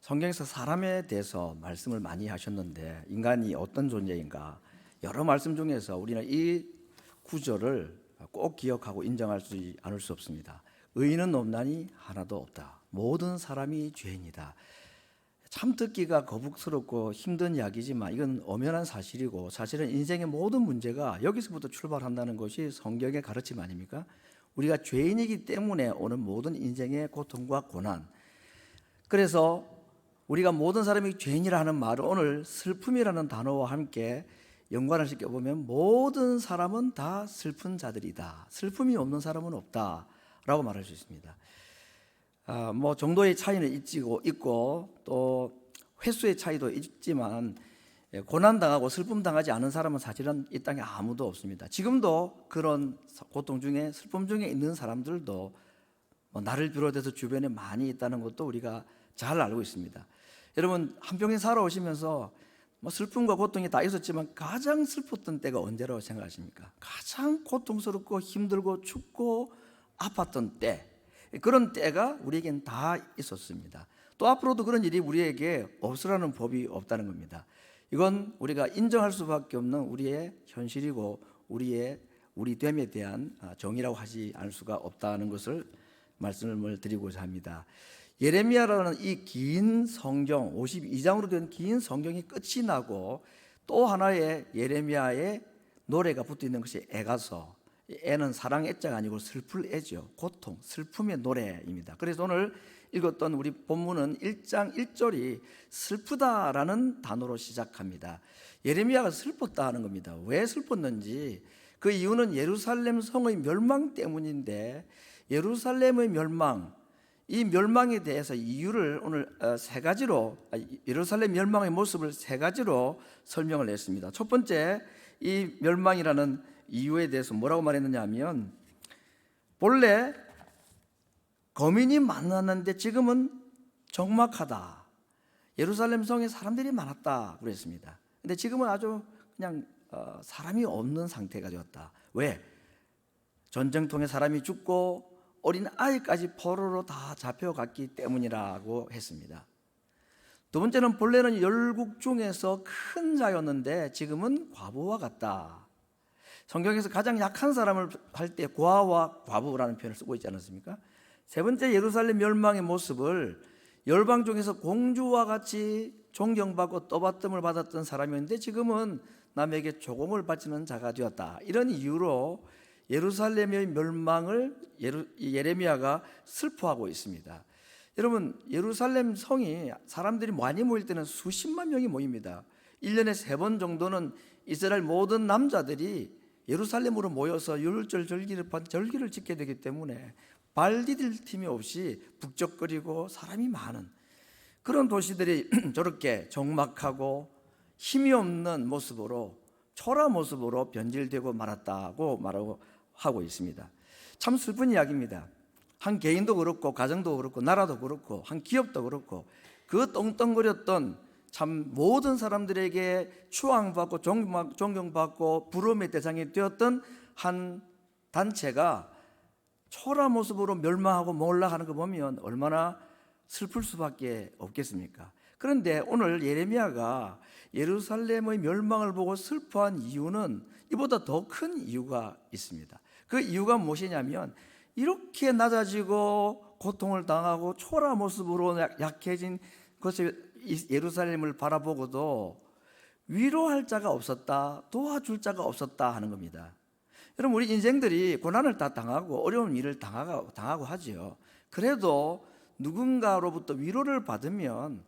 성경에서 사람에 대해서 말씀을 많이 하셨는데 인간이 어떤 존재인가 여러 말씀 중에서 우리는 이 구절을 꼭 기억하고 인정할 수 않을 수 없습니다. 의인은 없나니 하나도 없다. 모든 사람이 죄인이다. 참 듣기가 거북스럽고 힘든 이야기지만 이건 엄연한 사실이고, 사실은 인생의 모든 문제가 여기서부터 출발한다는 것이 성경의 가르침 아닙니까? 우리가 죄인이기 때문에 오는 모든 인생의 고통과 고난, 그래서 우리가 모든 사람이 죄인이라 하는 말을 오늘 슬픔이라는 단어와 함께 연관을 시켜보면 모든 사람은 다 슬픈 자들이다. 슬픔이 없는 사람은 없다 라고 말할 수 있습니다. 뭐 정도의 차이는 있고 또 횟수의 차이도 있지만 고난당하고 슬픔당하지 않은 사람은 사실은 이 땅에 아무도 없습니다. 지금도 그런 고통 중에 슬픔 중에 있는 사람들도 나를 비롯해서 주변에 많이 있다는 것도 우리가 잘 알고 있습니다. 여러분, 한평생 살아오시면서 슬픔과 고통이 다 있었지만 가장 슬펐던 때가 언제라고 생각하십니까? 가장 고통스럽고 힘들고 춥고 아팠던 때, 그런 때가 우리에겐 다 있었습니다. 또 앞으로도 그런 일이 우리에게 없으라는 법이 없다는 겁니다. 이건 우리가 인정할 수밖에 없는 우리의 현실이고 우리 됨에 대한 정의라고 하지 않을 수가 없다는 것을 말씀을 드리고자 합니다. 예레미야라는 이 긴 성경, 52장으로 된 긴 성경이 끝이 나고 또 하나의 예레미야의 노래가 붙어 있는 것이 애가서. 애는 사랑 애자가 아니고 슬플 애죠. 고통, 슬픔의 노래입니다. 그래서 오늘 읽었던 우리 본문은 1장 1절이 슬프다라는 단어로 시작합니다. 예레미야가 슬펐다 하는 겁니다. 왜 슬펐는지, 그 이유는 예루살렘 성의 멸망 때문인데, 예루살렘의 멸망, 이 멸망에 대해서 이유를 오늘 세 가지로, 예루살렘 멸망의 모습을 세 가지로 설명을 했습니다. 첫 번째, 이 멸망이라는 이유에 대해서 뭐라고 말했느냐 하면, 본래 거민이 많았는데 지금은 적막하다. 예루살렘 성에 사람들이 많았다 그랬습니다. 근데 지금은 아주 그냥 사람이 없는 상태가 되었다. 왜? 전쟁통에 사람이 죽고 어린 아이까지 포로로 다 잡혀갔기 때문이라고 했습니다. 두 번째는 본래는 열국 중에서 큰 자였는데 지금은 과부와 같다. 성경에서 가장 약한 사람을 할 때 고아와 과부라는 표현을 쓰고 있지 않았습니까? 세 번째, 예루살렘 멸망의 모습을 열방 중에서 공주와 같이 존경받고 떠받침을 받았던 사람이었는데 지금은 남에게 조공을 바치는 자가 되었다. 이런 이유로 예루살렘의 멸망을 예레미야가 슬퍼하고 있습니다. 여러분, 예루살렘 성이 사람들이 많이 모일 때는 수십만 명이 모입니다. 1년에 3번 정도는 이스라엘 모든 남자들이 예루살렘으로 모여서 율절 절기를 지켜야 되기 때문에 발 디딜 틈이 없이 북적거리고 사람이 많은 그런 도시들이 저렇게 적막하고 힘이 없는 모습으로, 초라 모습으로 변질되고 말았다고 말하고 하고 있습니다. 참 슬픈 이야기입니다. 한 개인도 그렇고 가정도 그렇고 나라도 그렇고 한 기업도 그렇고 그 떵떵거렸던 참 모든 사람들에게 추앙받고 존경받고 부러움의 대상이 되었던 한 단체가 초라 모습으로 멸망하고 몰락하는 거 보면 얼마나 슬플 수밖에 없겠습니까? 그런데 오늘 예레미야가 예루살렘의 멸망을 보고 슬퍼한 이유는 이보다 더 큰 이유가 있습니다. 그 이유가 무엇이냐면, 이렇게 낮아지고 고통을 당하고 초라 모습으로 약해진 것을 예루살렘을 바라보고도 위로할 자가 없었다, 도와줄 자가 없었다 하는 겁니다. 여러분, 우리 인생들이 고난을 다 당하고 어려운 일을 당하고 하지요. 그래도 누군가로부터 위로를 받으면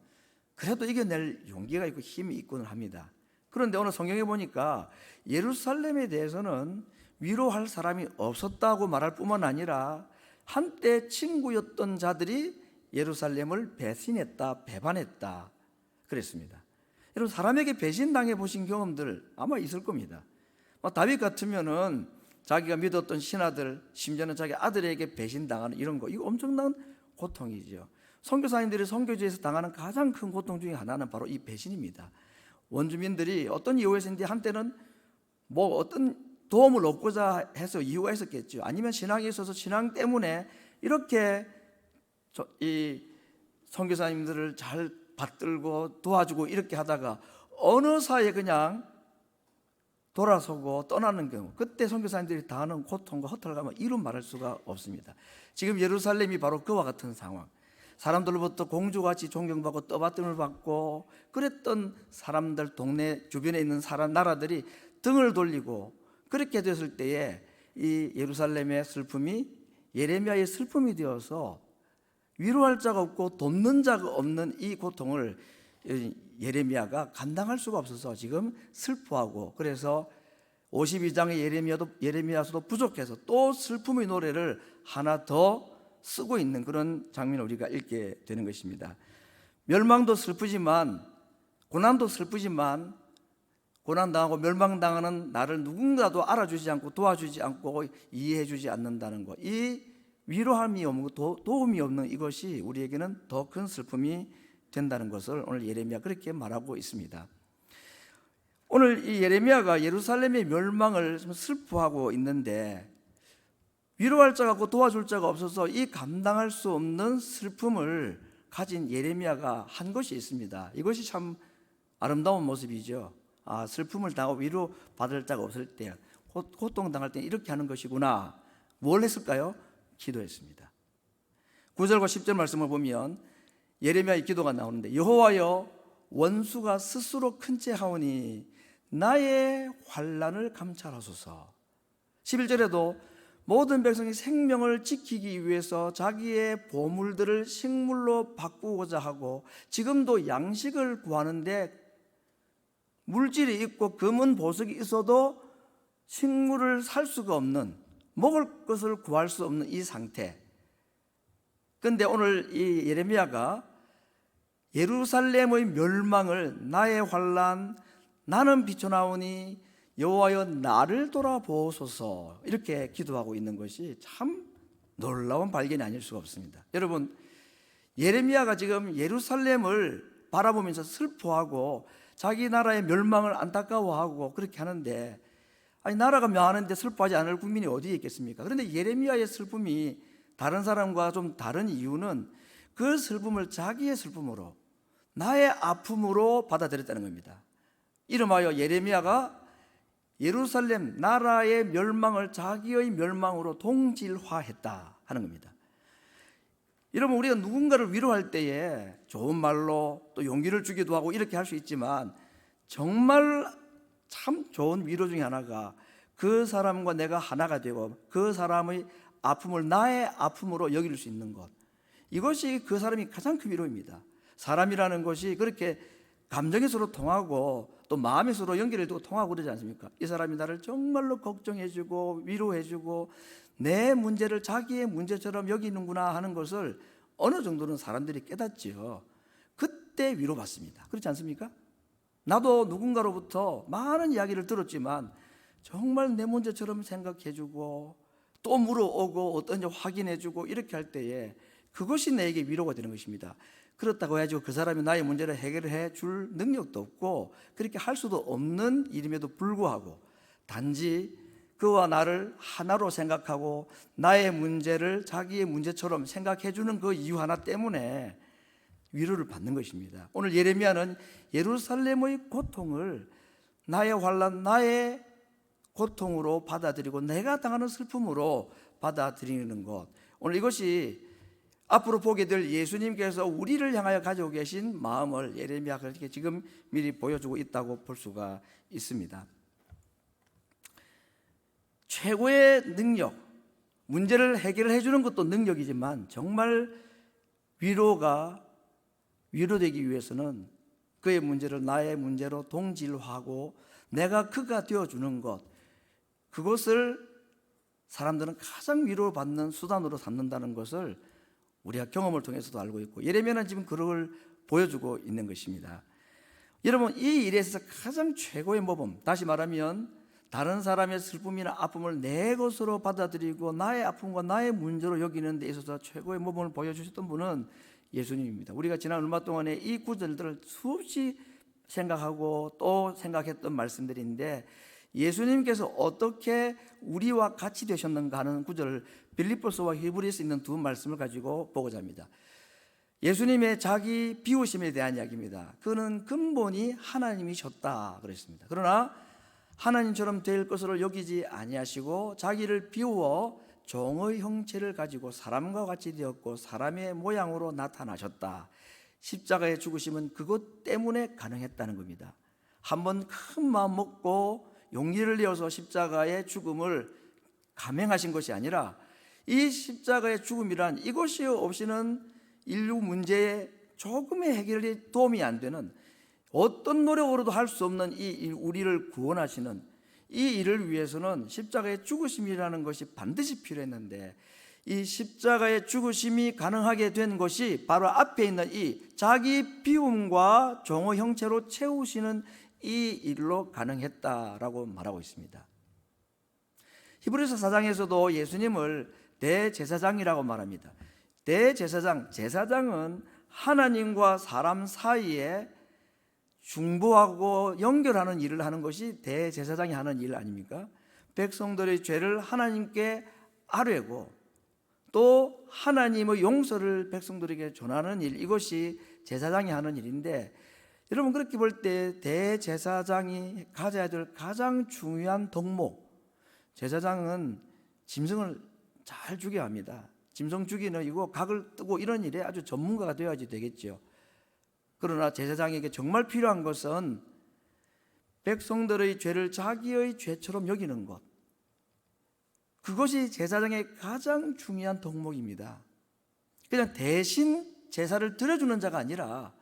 그래도 이겨낼 용기가 있고 힘이 있곤 합니다. 그런데 오늘 성경에 보니까 예루살렘에 대해서는 위로할 사람이 없었다고 말할 뿐만 아니라 한때 친구였던 자들이 예루살렘을 배신했다, 배반했다 그랬습니다. 여러분, 사람에게 배신당해 보신 경험들 아마 있을 겁니다. 다윗 같으면은 자기가 믿었던 신하들, 심지어는 자기 아들에게 배신당하는 이런 거, 이거 엄청난 고통이죠. 선교사님들이 선교지에서 당하는 가장 큰 고통 중에 하나는 바로 이 배신입니다. 원주민들이 어떤 이유에서인지 한때는 어떤 도움을 얻고자 해서 이유가 있었겠죠. 아니면 신앙에 있어서 신앙 때문에 이렇게 이 선교사님들을 잘 받들고 도와주고 이렇게 하다가 어느 사이에 그냥 돌아서고 떠나는 경우, 그때 선교사님들이 당하는 고통과 허탈감은 이루 말할 수가 없습니다. 지금 예루살렘이 바로 그와 같은 상황, 사람들로부터 공주같이 존경받고 떠받침을 받고 그랬던 사람들, 동네 주변에 있는 나라들이 등을 돌리고 그렇게 됐을 때에 이 예루살렘의 슬픔이 예레미야의 슬픔이 되어서 위로할 자가 없고 돕는 자가 없는 이 고통을 예레미야가 감당할 수가 없어서 지금 슬퍼하고, 그래서 52장의 예레미야서도 부족해서 또 슬픔의 노래를 하나 더 쓰고 있는 그런 장면을 우리가 읽게 되는 것입니다. 멸망도 슬프지만, 고난도 슬프지만, 고난당하고 멸망당하는 나를 누군가도 알아주지 않고 도와주지 않고 이해해주지 않는다는 것, 이 위로함이 없고 도움이 없는 이것이 우리에게는 더 큰 슬픔이 된다는 것을 오늘 예레미야 그렇게 말하고 있습니다. 오늘 이 예레미야가 예루살렘의 멸망을 슬퍼하고 있는데 위로할 자가 없고 도와줄 자가 없어서 이 감당할 수 없는 슬픔을 가진 예레미야가 한 것이 있습니다. 이것이 참 아름다운 모습이죠. 슬픔을 당하고 위로 받을 자가 없을 때, 고통당할 때 이렇게 하는 것이구나. 뭘 했을까요? 기도했습니다. 9절과 10절 말씀을 보면 예레미야의 기도가 나오는데, 여호와여, 원수가 스스로 큰 채 하오니 나의 환난을 감찰하소서. 11절에도 모든 백성이 생명을 지키기 위해서 자기의 보물들을 식물로 바꾸고자 하고 지금도 양식을 구하는데 물질이 있고 금은 보석이 있어도 식물을 살 수가 없는, 먹을 것을 구할 수 없는 이 상태. 그런데 오늘 이 예레미야가 예루살렘의 멸망을, 나의 환난, 나는 비춰나오니 여호와여 나를 돌아보소서, 이렇게 기도하고 있는 것이 참 놀라운 발견이 아닐 수가 없습니다. 여러분, 예레미야가 지금 예루살렘을 바라보면서 슬퍼하고 자기 나라의 멸망을 안타까워하고 그렇게 하는데, 나라가 망하는데 슬퍼하지 않을 국민이 어디에 있겠습니까? 그런데 예레미야의 슬픔이 다른 사람과 좀 다른 이유는 그 슬픔을 자기의 슬픔으로, 나의 아픔으로 받아들였다는 겁니다. 이름하여 예레미야가 예루살렘 나라의 멸망을 자기의 멸망으로 동질화했다 하는 겁니다. 여러분, 우리가 누군가를 위로할 때에 좋은 말로 또 용기를 주기도 하고 이렇게 할 수 있지만, 정말 참 좋은 위로 중에 하나가 그 사람과 내가 하나가 되고 그 사람의 아픔을 나의 아픔으로 여길 수 있는 것, 이것이 그 사람이 가장 큰 위로입니다. 사람이라는 것이 그렇게 감정이 서로 통하고 또 마음이 서로 연결해두고 통하고 그러지 않습니까? 이 사람이 나를 정말로 걱정해주고 위로해주고 내 문제를 자기의 문제처럼 여기는구나 하는 것을 어느 정도는 사람들이 깨닫지요. 그때 위로받습니다. 그렇지 않습니까? 나도 누군가로부터 많은 이야기를 들었지만 정말 내 문제처럼 생각해주고 또 물어오고 어떤지 확인해주고 이렇게 할 때에 그것이 내게 위로가 되는 것입니다. 그렇다고 해가지고 그 사람이 나의 문제를 해결해 줄 능력도 없고 그렇게 할 수도 없는 일임에도 불구하고 단지 그와 나를 하나로 생각하고 나의 문제를 자기의 문제처럼 생각해 주는 그 이유 하나 때문에 위로를 받는 것입니다. 오늘 예레미야는 예루살렘의 고통을 나의 환난, 나의 고통으로 받아들이고 내가 당하는 슬픔으로 받아들이는 것, 오늘 이것이 앞으로 보게 될 예수님께서 우리를 향하여 가지고 계신 마음을 예레미야가 그렇게 지금 미리 보여주고 있다고 볼 수가 있습니다. 최고의 능력, 문제를 해결해 주는 것도 능력이지만 정말 위로되기 위해서는 그의 문제를 나의 문제로 동질화하고 내가 그가 되어주는 것, 그것을 사람들은 가장 위로받는 수단으로 삼는다는 것을 우리가 경험을 통해서도 알고 있고 예레미야는 지금 그걸 보여주고 있는 것입니다. 여러분, 이 일에 있어서 가장 최고의 모범, 다시 말하면 다른 사람의 슬픔이나 아픔을 내 것으로 받아들이고 나의 아픔과 나의 문제로 여기는 데 있어서 최고의 모범을 보여주셨던 분은 예수님입니다. 우리가 지난 얼마 동안에 이 구절들을 수없이 생각하고 또 생각했던 말씀들인데, 예수님께서 어떻게 우리와 같이 되셨는가 하는 구절을 빌립보서와 히브리서에 있는 두 말씀을 가지고 보고자 합니다. 예수님의 자기 비우심에 대한 이야기입니다. 그는 근본이 하나님이셨다 그랬습니다. 그러나 하나님처럼 될 것으로 여기지 아니하시고 자기를 비우어 종의 형체를 가지고 사람과 같이 되었고 사람의 모양으로 나타나셨다. 십자가의 죽으심은 그것 때문에 가능했다는 겁니다. 한번 큰 마음 먹고 용기를 내어서 십자가의 죽음을 감행하신 것이 아니라 이 십자가의 죽음이란 이것이 없이는 인류 문제에 조금의 해결이 도움이 안 되는, 어떤 노력으로도 할 수 없는 이 우리를 구원하시는 이 일을 위해서는 십자가의 죽으심이라는 것이 반드시 필요했는데, 이 십자가의 죽으심이 가능하게 된 것이 바로 앞에 있는 이 자기 비움과 종의 형체로 채우시는 이 일로 가능했다라고 말하고 있습니다. 히브리서 4장에서도 예수님을 대제사장이라고 말합니다. 대제사장, 제사장은 하나님과 사람 사이에 중보하고 연결하는 일을 하는 것이 대제사장이 하는 일 아닙니까? 백성들의 죄를 하나님께 아뢰고 또 하나님의 용서를 백성들에게 전하는 일, 이것이 제사장이 하는 일인데, 여러분 그렇게 볼 때 대제사장이 가져야 될 가장 중요한 덕목, 제사장은 짐승을 잘 죽여야 합니다. 짐승 죽이는 이고 각을 뜨고 이런 일에 아주 전문가가 되어야지 되겠죠. 그러나 제사장에게 정말 필요한 것은 백성들의 죄를 자기의 죄처럼 여기는 것, 그것이 제사장의 가장 중요한 덕목입니다. 그냥 대신 제사를 드려주는 자가 아니라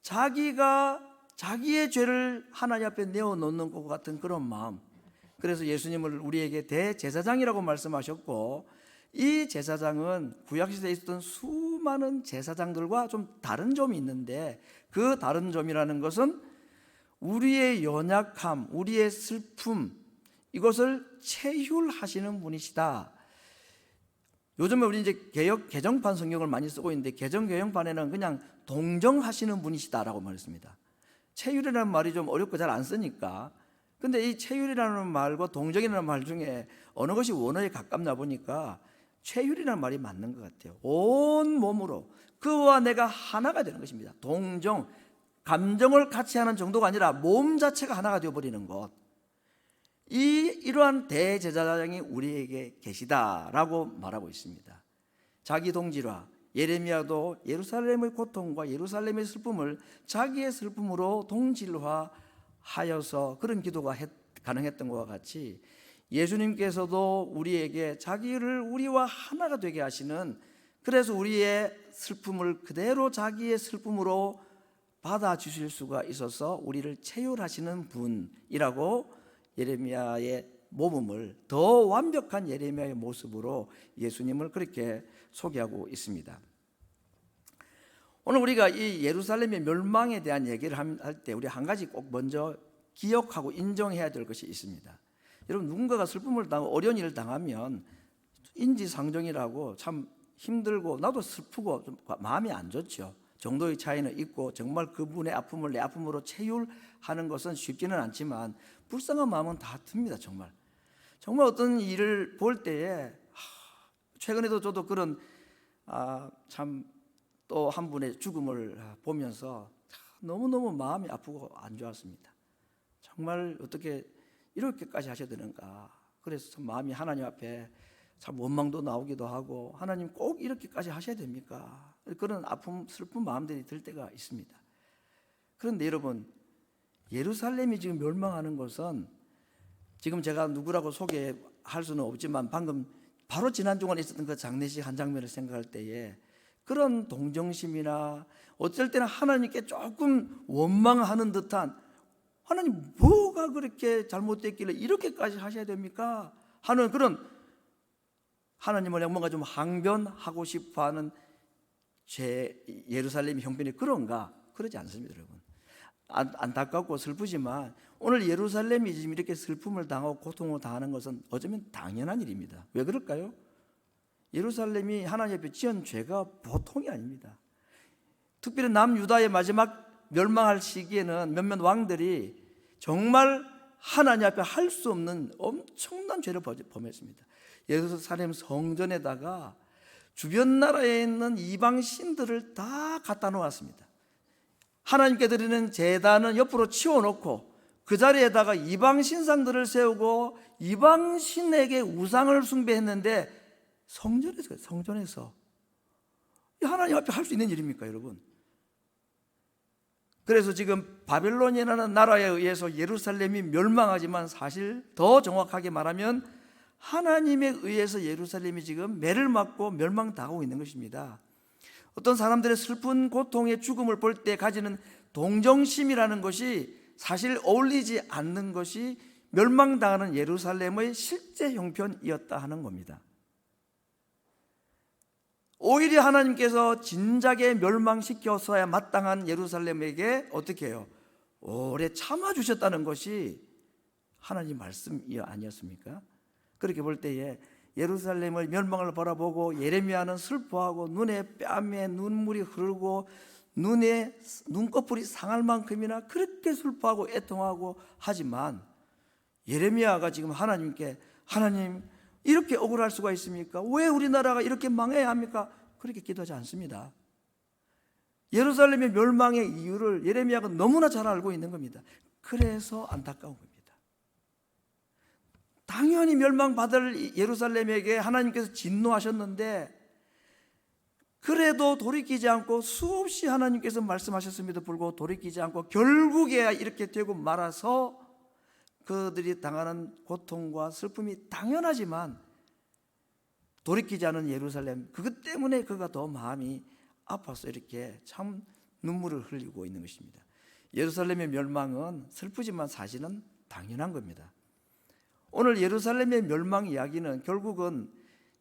자기가 자기의 죄를 하나님 앞에 내어놓는 것 같은 그런 마음. 그래서 예수님을 우리에게 대제사장이라고 말씀하셨고, 이 제사장은 구약시대에 있었던 수많은 제사장들과 좀 다른 점이 있는데, 그 다른 점이라는 것은 우리의 연약함, 우리의 슬픔, 이것을 체휼하시는 분이시다. 요즘에 우리 이제 개정판 성경을 많이 쓰고 있는데, 개정판에는 그냥 동정하시는 분이시다라고 말했습니다. 체휼이라는 말이 좀 어렵고 잘 안 쓰니까. 근데 이 체휼이라는 말과 동정이라는 말 중에 어느 것이 원어에 가깝나 보니까 체휼이라는 말이 맞는 것 같아요. 온 몸으로 그와 내가 하나가 되는 것입니다. 동정, 감정을 같이 하는 정도가 아니라 몸 자체가 하나가 되어버리는 것, 이러한 대제사장이 우리에게 계시다라고 말하고 있습니다. 자기 동질화, 예레미야도 예루살렘의 고통과 예루살렘의 슬픔을 자기의 슬픔으로 동질화하여서 그런 기도가 가능했던 것과 같이, 예수님께서도 우리에게 자기를 우리와 하나가 되게 하시는, 그래서 우리의 슬픔을 그대로 자기의 슬픔으로 받아주실 수가 있어서 우리를 체휼하시는 분이라고 예레미야의 모범을, 더 완벽한 예레미야의 모습으로 예수님을 그렇게 소개하고 있습니다. 오늘 우리가 이 예루살렘의 멸망에 대한 얘기를 할 때 우리 한 가지 꼭 먼저 기억하고 인정해야 될 것이 있습니다. 여러분, 누군가가 슬픔을 당하고 어려운 일을 당하면 인지상정이라고 참 힘들고 나도 슬프고 좀 마음이 안 좋죠. 정도의 차이는 있고 정말 그분의 아픔을 내 아픔으로 체휼하는 것은 쉽지는 않지만 불쌍한 마음은 다 듭니다. 정말 어떤 일을 볼 때에 최근에도 저도 그런 참 또 한 분의 죽음을 보면서 너무너무 마음이 아프고 안 좋았습니다. 정말 어떻게 이렇게까지 하셔야 되는가. 그래서 참 마음이 하나님 앞에 참 원망도 나오기도 하고, 하나님 꼭 이렇게까지 하셔야 됩니까? 그런 아픔, 슬픈 마음들이 들 때가 있습니다. 그런데 여러분, 예루살렘이 지금 멸망하는 것은, 지금 제가 누구라고 소개할 수는 없지만 방금 바로 지난 주간에 있었던 그 장례식 한 장면을 생각할 때에 그런 동정심이나 어쩔 때는 하나님께 조금 원망하는 듯한, 하나님 뭐가 그렇게 잘못됐길래 이렇게까지 하셔야 됩니까? 하는 그런, 하나님을 뭔가 좀 항변하고 싶어하는 예루살렘 형편이 그런가? 그러지 않습니다, 여러분. 안타깝고 슬프지만 오늘 예루살렘이 지금 이렇게 슬픔을 당하고 고통을 당하는 것은 어쩌면 당연한 일입니다. 왜 그럴까요? 예루살렘이 하나님 앞에 지은 죄가 보통이 아닙니다. 특별히 남유다의 마지막 멸망할 시기에는 몇몇 왕들이 정말 하나님 앞에 할 수 없는 엄청난 죄를 범했습니다. 예루살렘 성전에다가 주변 나라에 있는 이방 신들을 다 갖다 놓았습니다. 하나님께 드리는 제단은 옆으로 치워놓고 그 자리에다가 이방 신상들을 세우고 이방 신에게 우상을 숭배했는데 성전에서 하나님 앞에 할 수 있는 일입니까, 여러분? 그래서 지금 바벨론이라는 나라에 의해서 예루살렘이 멸망하지만 사실 더 정확하게 말하면 하나님에 의해서 예루살렘이 지금 매를 맞고 멸망당하고 있는 것입니다. 어떤 사람들의 슬픈 고통의 죽음을 볼 때 가지는 동정심이라는 것이 사실 어울리지 않는 것이 멸망당하는 예루살렘의 실제 형편이었다 하는 겁니다. 오히려 하나님께서 진작에 멸망시켜서야 마땅한 예루살렘에게 어떻게 해요? 오래 참아주셨다는 것이 하나님 말씀이 아니었습니까? 그렇게 볼 때에 예루살렘의 멸망을 바라보고 예레미야는 슬퍼하고 눈에 뺨에 눈물이 흐르고 눈에 눈꺼풀이 상할 만큼이나 그렇게 슬퍼하고 애통하고 하지만 예레미야가 지금 하나님께 하나님 이렇게 억울할 수가 있습니까? 왜 우리나라가 이렇게 망해야 합니까? 그렇게 기도하지 않습니다. 예루살렘의 멸망의 이유를 예레미야가 너무나 잘 알고 있는 겁니다. 그래서 안타까운 겁니다. 당연히 멸망받을 예루살렘에게 하나님께서 진노하셨는데 그래도 돌이키지 않고 수없이 하나님께서 말씀하셨음에도 불구하고 돌이키지 않고 결국에 이렇게 되고 말아서 그들이 당하는 고통과 슬픔이 당연하지만 돌이키지 않은 예루살렘, 그것 때문에 그가 더 마음이 아파서 이렇게 참 눈물을 흘리고 있는 것입니다. 예루살렘의 멸망은 슬프지만 사실은 당연한 겁니다. 오늘 예루살렘의 멸망 이야기는 결국은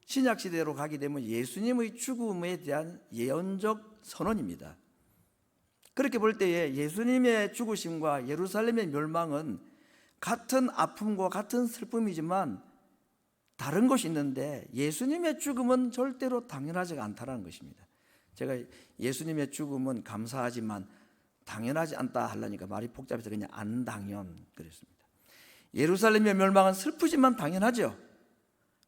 신약시대로 가게 되면 예수님의 죽음에 대한 예언적 선언입니다. 그렇게 볼 때에 예수님의 죽으심과 예루살렘의 멸망은 같은 아픔과 같은 슬픔이지만 다른 것이 있는데 예수님의 죽음은 절대로 당연하지 않다는 것입니다. 제가 예수님의 죽음은 감사하지만 당연하지 않다 하려니까 말이 복잡해서 그냥 안 당연 그랬습니다. 예루살렘의 멸망은 슬프지만 당연하죠.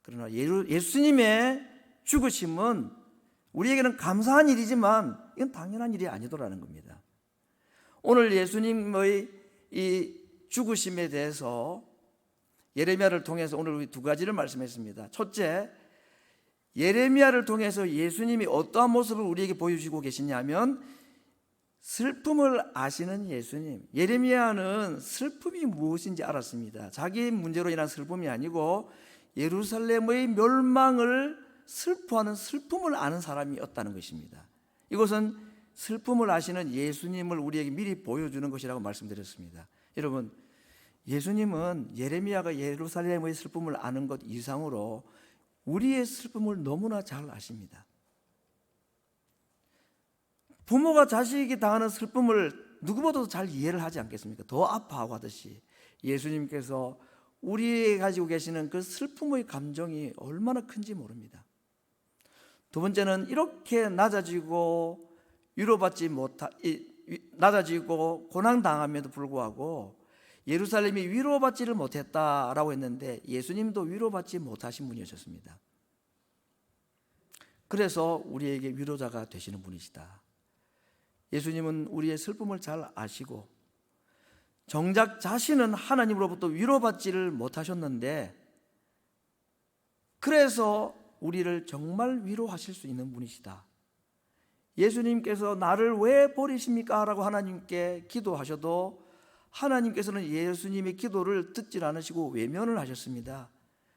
그러나 예수님의 죽으심은 우리에게는 감사한 일이지만 이건 당연한 일이 아니더라는 겁니다. 오늘 예수님의 이 죽으심에 대해서 예레미야를 통해서 오늘 우리 두 가지를 말씀했습니다. 첫째, 예레미야를 통해서 예수님이 어떠한 모습을 우리에게 보여주고 계시냐면 슬픔을 아시는 예수님. 예레미야는 슬픔이 무엇인지 알았습니다. 자기 문제로 인한 슬픔이 아니고 예루살렘의 멸망을 슬퍼하는 슬픔을 아는 사람이었다는 것입니다. 이것은 슬픔을 아시는 예수님을 우리에게 미리 보여주는 것이라고 말씀드렸습니다. 여러분, 예수님은 예레미야가 예루살렘의 슬픔을 아는 것 이상으로 우리의 슬픔을 너무나 잘 아십니다. 부모가 자식이 당하는 슬픔을 누구보다도 잘 이해를 하지 않겠습니까? 더 아파하고 하듯이 예수님께서 우리에게 가지고 계시는 그 슬픔의 감정이 얼마나 큰지 모릅니다. 두 번째는 이렇게 낮아지고 낮아지고 고난당함에도 불구하고 예루살렘이 위로받지를 못했다라고 했는데 예수님도 위로받지 못하신 분이셨습니다. 그래서 우리에게 위로자가 되시는 분이시다. 예수님은 우리의 슬픔을 잘 아시고 정작 자신은 하나님으로부터 위로받지를 못하셨는데 그래서 우리를 정말 위로하실 수 있는 분이시다. 예수님께서 나를 왜 버리십니까? 라고 하나님께 기도하셔도 하나님께서는 예수님의 기도를 듣질 않으시고 외면을 하셨습니다.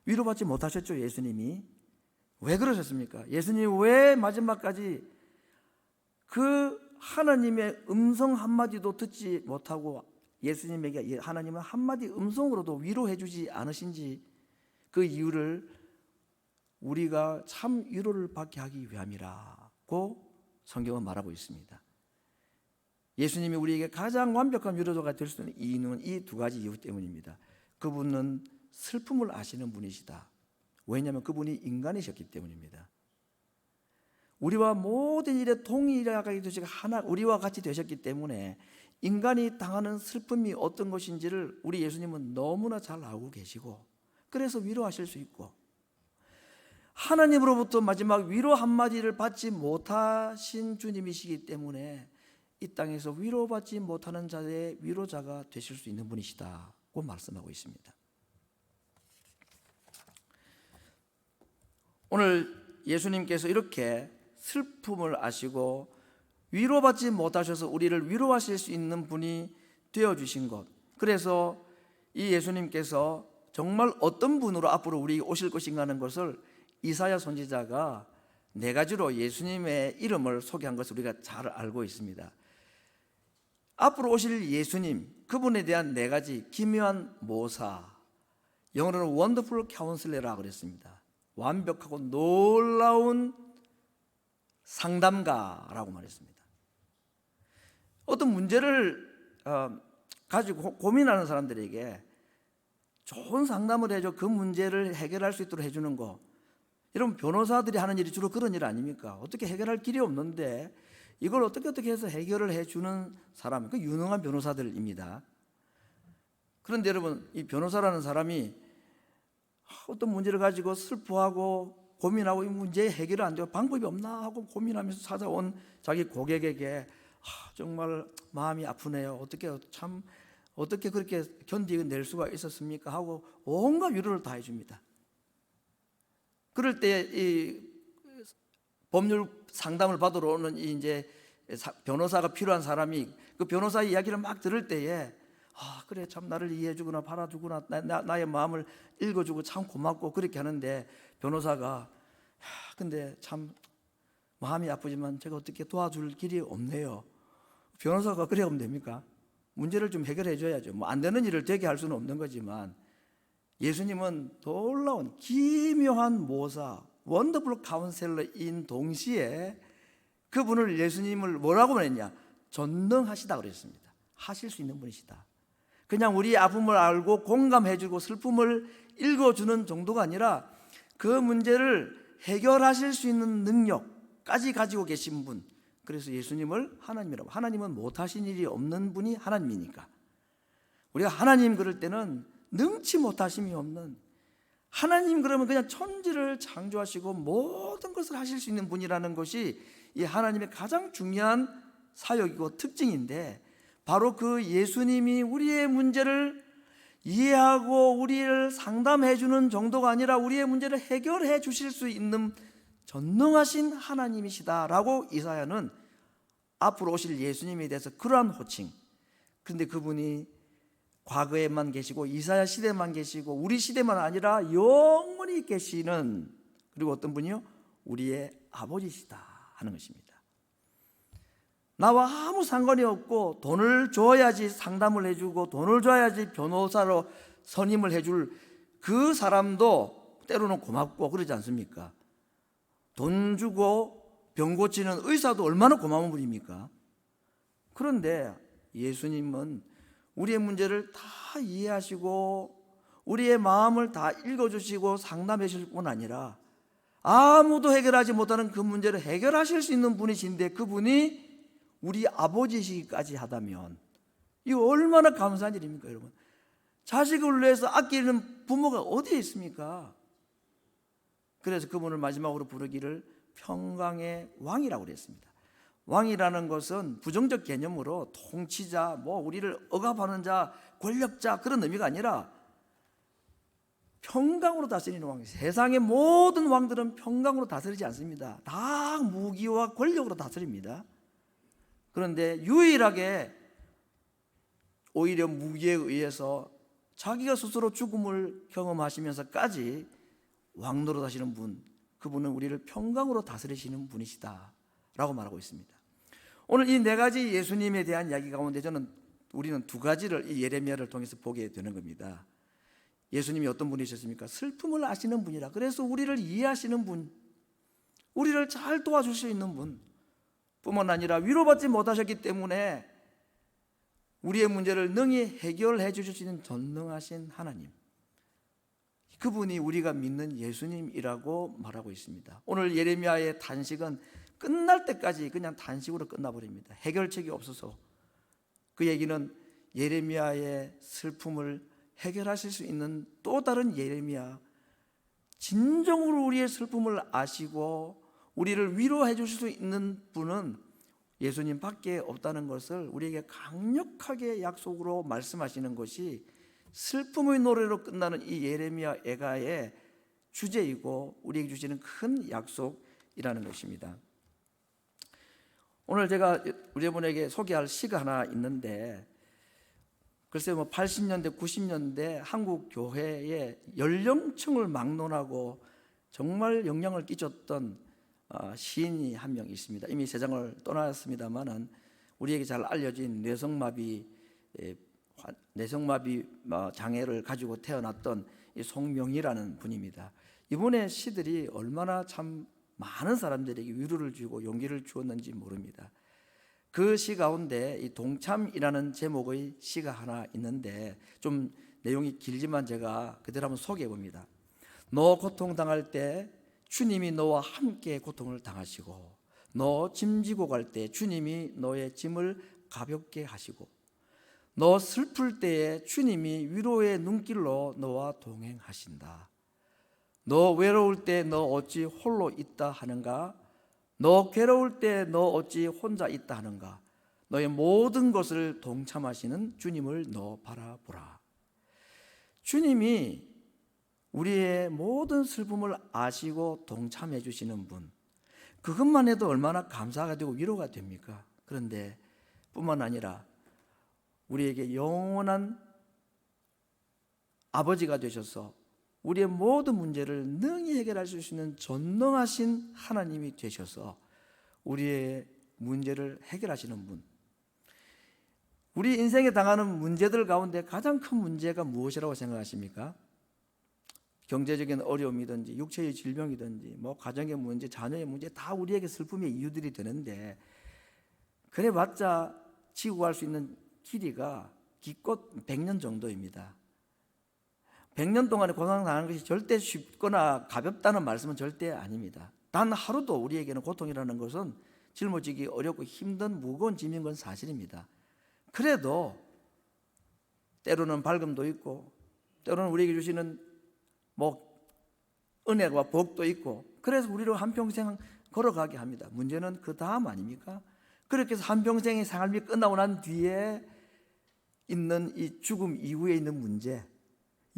위로받지 못하셨죠, 예수님이. 왜 그러셨습니까? 예수님이 왜 마지막까지 그 하나님의 음성 한마디도 듣지 못하고 예수님에게 하나님은 한마디 음성으로도 위로해 주지 않으신지 그 이유를 우리가 참 위로를 받게 하기 위함이라고 성경은 말하고 있습니다. 예수님이 우리에게 가장 완벽한 위로자가 될 수 있는 이유는 이 두 가지 이유 때문입니다. 그분은 슬픔을 아시는 분이시다. 왜냐하면 그분이 인간이셨기 때문입니다. 우리와 모든 일에 동일하게 되시고 우리와 같이 되셨기 때문에 인간이 당하는 슬픔이 어떤 것인지를 우리 예수님은 너무나 잘 알고 계시고 그래서 위로하실 수 있고 하나님으로부터 마지막 위로 한마디를 받지 못하신 주님이시기 때문에 이 땅에서 위로받지 못하는 자의 위로자가 되실 수 있는 분이시다고 말씀하고 있습니다. 오늘 예수님께서 이렇게 슬픔을 아시고 위로받지 못하셔서 우리를 위로하실 수 있는 분이 되어주신 것, 그래서 이 예수님께서 정말 어떤 분으로 앞으로 우리 오실 것인가 하는 것을 이사야 선지자가 네 가지로 예수님의 이름을 소개한 것을 우리가 잘 알고 있습니다. 앞으로 오실 예수님, 그분에 대한 네 가지 기묘한 모사, 영어로는 원더풀 카운슬러라고 그랬습니다. 완벽하고 놀라운 상담가라고 말했습니다. 어떤 문제를 가지고 고민하는 사람들에게 좋은 상담을 해줘 그 문제를 해결할 수 있도록 해주는 거, 여러분 변호사들이 하는 일이 주로 그런 일 아닙니까? 어떻게 해결할 길이 없는데 이걸 어떻게 해서 해결을 해주는 사람, 그 유능한 변호사들입니다. 그런데 여러분, 이 변호사라는 사람이 어떤 문제를 가지고 슬퍼하고 고민하고 이 문제 해결이 안 되고 방법이 없나 하고 고민하면서 찾아온 자기 고객에게 정말 마음이 아프네요. 어떻게 그렇게 견디낼 수가 있었습니까? 하고 온갖 위로를 다 해줍니다. 그럴 때 이 법률 상담을 받으러 오는 이제 변호사가 필요한 사람이 그 변호사의 이야기를 막 들을 때에 그래 참 나를 이해해주구나, 바라주구나, 나의 마음을 읽어주고 참 고맙고 그렇게 하는데 변호사가 근데 참 마음이 아프지만 제가 어떻게 도와줄 길이 없네요. 변호사가 그래 하면 됩니까? 문제를 좀 해결해 줘야죠. 뭐 안 되는 일을 되게 할 수는 없는 거지만 예수님은 놀라운 기묘한 모사, 원더풀 카운셀러인 동시에 그분을 예수님을 뭐라고 말했냐? 전능하시다 그랬습니다. 하실 수 있는 분이시다. 그냥 우리의 아픔을 알고 공감해주고 슬픔을 읽어주는 정도가 아니라 그 문제를 해결하실 수 있는 능력까지 가지고 계신 분. 그래서 예수님을 하나님이라고. 하나님은 못하신 일이 없는 분이 하나님이니까. 우리가 하나님 그럴 때는 능치 못하심이 없는, 하나님 그러면 그냥 천지를 창조하시고 모든 것을 하실 수 있는 분이라는 것이 이 하나님의 가장 중요한 사역이고 특징인데, 바로 그 예수님이 우리의 문제를 이해하고 우리를 상담해 주는 정도가 아니라 우리의 문제를 해결해 주실 수 있는 전능하신 하나님이시다라고 이사야는 앞으로 오실 예수님에 대해서 그러한 호칭. 그런데 그분이 과거에만 계시고 이사야 시대만 계시고 우리 시대만 아니라 영원히 계시는, 그리고 어떤 분이요? 우리의 아버지시다 하는 것입니다. 나와 아무 상관이 없고 돈을 줘야지 상담을 해주고 돈을 줘야지 변호사로 선임을 해줄 그 사람도 때로는 고맙고 그러지 않습니까? 돈 주고 병 고치는 의사도 얼마나 고마운 분입니까? 그런데 예수님은 우리의 문제를 다 이해하시고 우리의 마음을 다 읽어주시고 상담해 주실 뿐 아니라 아무도 해결하지 못하는 그 문제를 해결하실 수 있는 분이신데 그분이 우리 아버지시기까지 하다면 이거 얼마나 감사한 일입니까, 여러분? 자식을 위해서 아끼는 부모가 어디에 있습니까? 그래서 그분을 마지막으로 부르기를 평강의 왕이라고 그랬습니다. 왕이라는 것은 부정적 개념으로 통치자, 우리를 억압하는 자, 권력자 그런 의미가 아니라 평강으로 다스리는 왕. 세상의 모든 왕들은 평강으로 다스리지 않습니다. 다 무기와 권력으로 다스립니다. 그런데 유일하게 오히려 무기에 의해서 자기가 스스로 죽음을 경험하시면서까지 왕노릇 하시는 분, 그분은 우리를 평강으로 다스리시는 분이시다 라고 말하고 있습니다. 오늘 이 네 가지 예수님에 대한 이야기 가운데 우리는 두 가지를 이 예레미야를 통해서 보게 되는 겁니다. 예수님이 어떤 분이셨습니까? 슬픔을 아시는 분이라. 그래서 우리를 이해하시는 분, 우리를 잘 도와줄 수 있는 분 뿐만 아니라 위로받지 못하셨기 때문에 우리의 문제를 능히 해결해 주실 수 있는 전능하신 하나님, 그분이 우리가 믿는 예수님이라고 말하고 있습니다. 오늘 예레미야의 단식은 끝날 때까지 그냥 단식으로 끝나버립니다. 해결책이 없어서. 그 얘기는 예레미야의 슬픔을 해결하실 수 있는 또 다른 예레미야, 진정으로 우리의 슬픔을 아시고 우리를 위로해 주실 수 있는 분은 예수님밖에 없다는 것을 우리에게 강력하게 약속으로 말씀하시는 것이 슬픔의 노래로 끝나는 이 예레미야 애가의 주제이고 우리에게 주시는 큰 약속이라는 것입니다. 오늘 제가 우리 여러분에게 소개할 시가 하나 있는데, 글쎄 80년대 90년대 한국 교회의 연령층을 막론하고 정말 영향을 끼쳤던 시인이 한 명 있습니다. 이미 세상을 떠났습니다만은 우리에게 잘 알려진 뇌성마비 장애를 가지고 태어났던 이 송명희라는 분입니다. 이분의 시들이 얼마나 참 많은 사람들에게 위로를 주고 용기를 주었는지 모릅니다. 그 시 가운데 이 동참이라는 제목의 시가 하나 있는데 좀 내용이 길지만 제가 그대로 한번 소개해 봅니다. 너 고통당할 때 주님이 너와 함께 고통을 당하시고, 너 짐지고 갈 때 주님이 너의 짐을 가볍게 하시고, 너 슬플 때에 주님이 위로의 눈길로 너와 동행하신다. 너 외로울 때 너 어찌 홀로 있다 하는가? 너 괴로울 때 너 어찌 혼자 있다 하는가? 너의 모든 것을 동참하시는 주님을 너 바라보라. 주님이 우리의 모든 슬픔을 아시고 동참해 주시는 분, 그것만 해도 얼마나 감사가 되고 위로가 됩니까? 그런데 뿐만 아니라 우리에게 영원한 아버지가 되셔서 우리의 모든 문제를 능히 해결할 수 있는 전능하신 하나님이 되셔서 우리의 문제를 해결하시는 분. 우리 인생에 당하는 문제들 가운데 가장 큰 문제가 무엇이라고 생각하십니까? 경제적인 어려움이든지 육체의 질병이든지 가정의 문제, 자녀의 문제, 다 우리에게 슬픔의 이유들이 되는데, 그래봤자 지고 갈 수 있는 길이가 기껏 100년 정도입니다. 100년 동안에 고통당하는 것이 절대 쉽거나 가볍다는 말씀은 절대 아닙니다. 단 하루도 우리에게는 고통이라는 것은 짊어지기 어렵고 힘든 무거운 짐인 건 사실입니다. 그래도 때로는 밝음도 있고 때로는 우리에게 주시는 은혜와 복도 있고, 그래서 우리를 한평생 걸어가게 합니다. 문제는 그 다음 아닙니까? 그렇게 해서 한평생의 삶이 끝나고 난 뒤에 있는 이 죽음 이후에 있는 문제,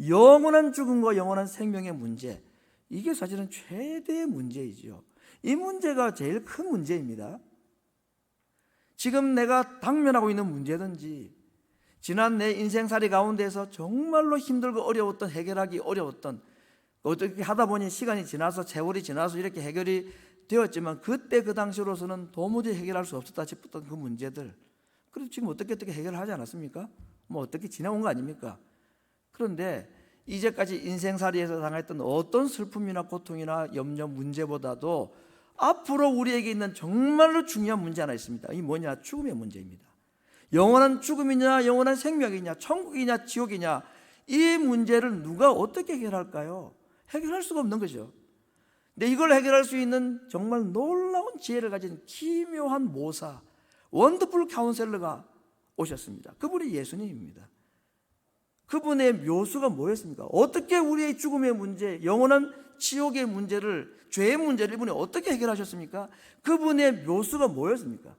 영원한 죽음과 영원한 생명의 문제, 이게 사실은 최대의 문제이죠. 이 문제가 제일 큰 문제입니다. 지금 내가 당면하고 있는 문제든지 지난 내 인생살이 가운데서 정말로 힘들고 어려웠던, 해결하기 어려웠던, 어떻게 하다 보니 시간이 지나서 세월이 지나서 이렇게 해결이 되었지만 그때 그 당시로서는 도무지 해결할 수 없었다 싶었던 그 문제들, 그래서 지금 어떻게 해결하지 않았습니까? 어떻게 지나온 거 아닙니까? 그런데 이제까지 인생살이에서 당했던 어떤 슬픔이나 고통이나 염려, 문제보다도 앞으로 우리에게 있는 정말로 중요한 문제 하나 있습니다. 이 뭐냐? 죽음의 문제입니다. 영원한 죽음이냐 영원한 생명이냐, 천국이냐 지옥이냐, 이 문제를 누가 어떻게 해결할까요? 해결할 수가 없는 거죠. 근데 이걸 해결할 수 있는 정말 놀라운 지혜를 가진 기묘한 모사, 원더풀 카운셀러가 오셨습니다. 그분이 예수님입니다. 그분의 묘수가 뭐였습니까? 어떻게 우리의 죽음의 문제, 영원한 지옥의 문제를, 죄의 문제를 이분이 어떻게 해결하셨습니까? 그분의 묘수가 뭐였습니까?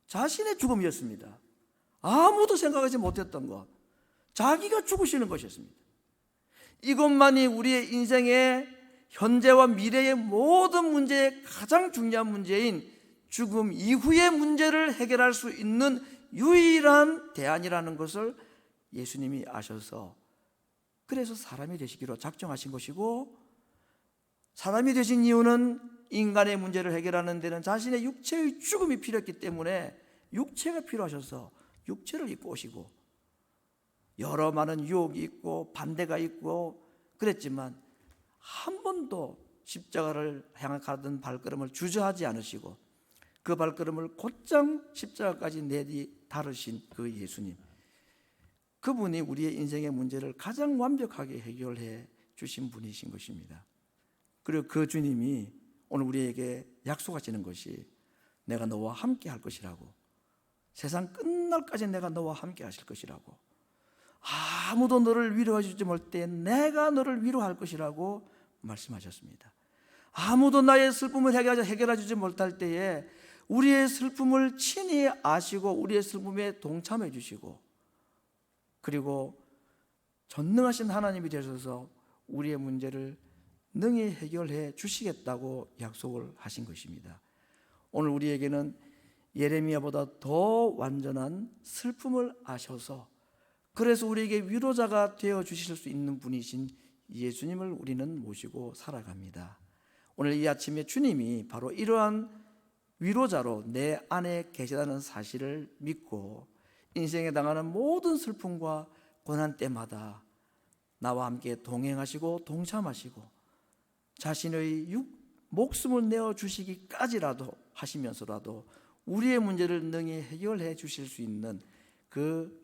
자신의 죽음이었습니다. 아무도 생각하지 못했던 것, 자기가 죽으시는 것이었습니다. 이것만이 우리의 인생의 현재와 미래의 모든 문제의 가장 중요한 문제인 죽음 이후의 문제를 해결할 수 있는 유일한 대안이라는 것을 예수님이 아셔서, 그래서 사람이 되시기로 작정하신 것이고, 사람이 되신 이유는 인간의 문제를 해결하는 데는 자신의 육체의 죽음이 필요했기 때문에 육체가 필요하셔서 육체를 입고 오시고, 여러 많은 유혹이 있고 반대가 있고 그랬지만 한 번도 십자가를 향하던 발걸음을 주저하지 않으시고 그 발걸음을 곧장 십자가까지 내다르신 그 예수님, 그분이 우리의 인생의 문제를 가장 완벽하게 해결해 주신 분이신 것입니다. 그리고 그 주님이 오늘 우리에게 약속하시는 것이 내가 너와 함께 할 것이라고, 세상 끝날까지 내가 너와 함께 하실 것이라고, 아무도 너를 위로해 주지 못할 때 내가 너를 위로할 것이라고 말씀하셨습니다. 아무도 나의 슬픔을 해결해 주지 못할 때에 우리의 슬픔을 친히 아시고 우리의 슬픔에 동참해 주시고, 그리고 전능하신 하나님이 되셔서 우리의 문제를 능히 해결해 주시겠다고 약속을 하신 것입니다. 오늘 우리에게는 예레미야보다 더 완전한 슬픔을 아셔서, 그래서 우리에게 위로자가 되어 주실 수 있는 분이신 예수님을 우리는 모시고 살아갑니다. 오늘 이 아침에 주님이 바로 이러한 위로자로 내 안에 계시다는 사실을 믿고 인생에 당하는 모든 슬픔과 고난 때마다 나와 함께 동행하시고 동참하시고 자신의 목숨을 내어주시기까지라도 하시면서라도 우리의 문제를 능히 해결해 주실 수 있는 그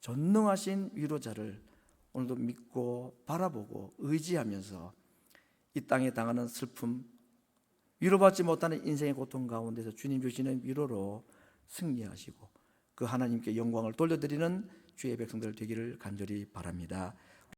전능하신 위로자를 오늘도 믿고 바라보고 의지하면서 이 땅에 당하는 슬픔, 위로받지 못하는 인생의 고통 가운데서 주님 주시는 위로로 승리하시고 그 하나님께 영광을 돌려드리는 주의 백성들 되기를 간절히 바랍니다.